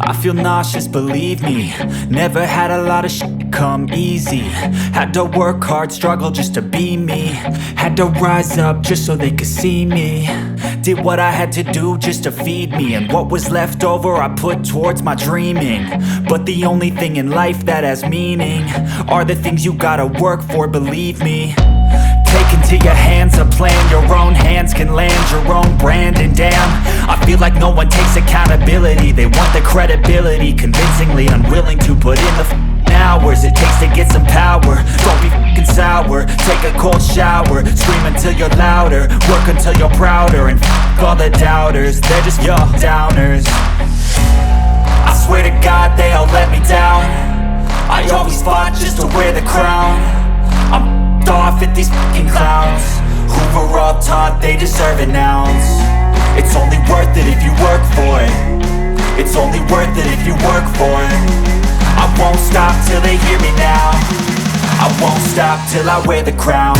I feel nauseous, believe me. Never had a lot of shit come easy. Had to work hard, struggle just to be me. Had to rise up just so they could see me. Did what I had to do just to feed me, and what was left over I put towards my dreaming. But the only thing in life that has meaning are the things you gotta work for, believe me. Take into your hands a plan, your own hands can land your own brand. And damn, I feel like no one takes accountability. They want the credibility, convincingly unwilling to put in the hours it takes to get some power. Don't be f***ing sour, take a cold shower. Scream until you're louder, work until you're prouder. And f*** all the doubters, they're just your downers. I swear to God they all let me down. I always fought just to wear the crown. I'm off at these fucking clowns who were all taught they deserve an ounce. It's only worth it if you work for it. It's only worth it if you work for it. I won't stop till they hear me now. I won't stop till I wear the crown.